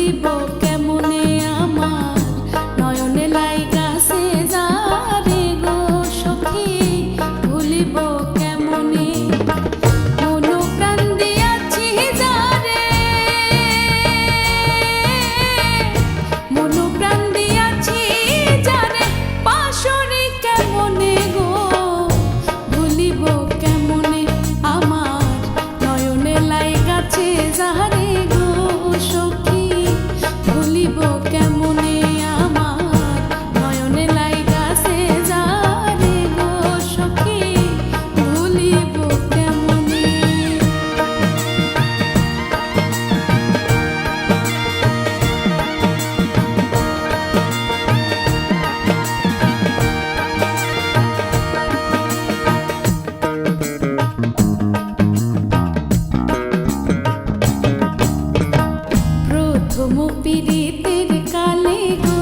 ভুলিব কেমনে আমার নয়নে লাইগাছে যারে গো সখী, ভুলিব কেমনে মন প্রাণ দিয়াছি যারে, মন প্রাণ দিয়াছি যারে পাশরি কেমনে গো, ভুলিব কেমনে আমার নয়নে লাইগাছে যারে গো সখী, ভুলিব কেমনে আমার নয়নে লাইগাছে যারে গো সখী, ভুলিব কেমনে। প্রথম পীড়িতের কালে গো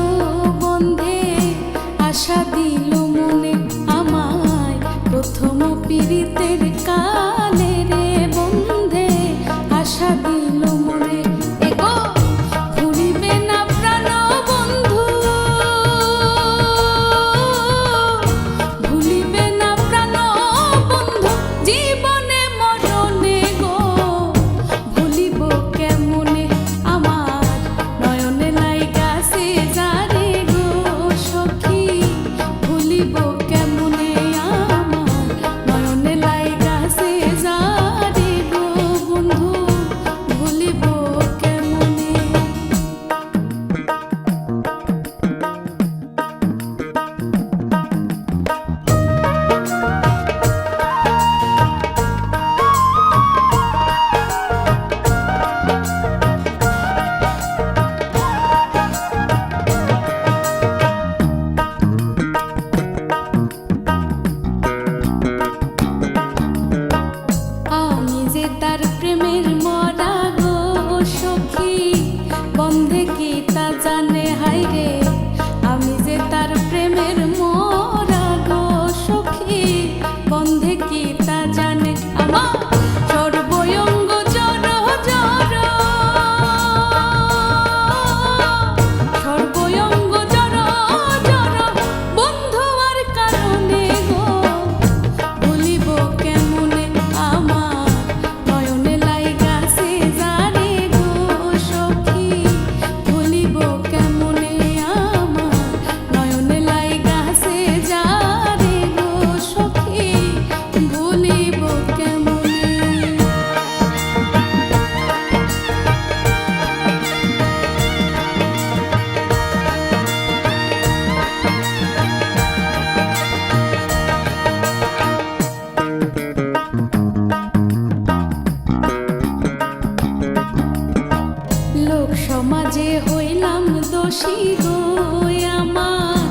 বন্ধে আশা দিল মনে আমায়, প্রথম পীড়িতের কালে রে বন্ধে আশা দিল মনে, এগো ঘুরিবে না প্রাণ বন্ধু, ভুলিবে না প্রাণ বন্ধু জীবনে মরণে গো, ভুলিব কেমনে আমার নয়নে লাইগাছে যারে গো সখী, ভুলিব কেমনে আমার নয়নে লাইগাছে যারে গো বন্ধু, ভুলিব কেমনে। আমি যে তার প্রেমের মরা গো সখী, বন্ধে কি তা জানে হায়রে, আমি যে তার প্রেমের মরা গো সখী, বন্ধে কি তা জানে আমার সর্বঙ্গ জড় জড়, সর্বঙ্গ জড় জড় বন্ধু আর কারণে গো, ভুলিব কেমনে আমার নয়নে লাইগাছে যারে গো সখী, ভুলিব কেমনে আমার নয়নে লাইগাছে যারে গো সখী, ভুলিব কেমনে। লোক সমাজে হইলাম দোষী গো আমার,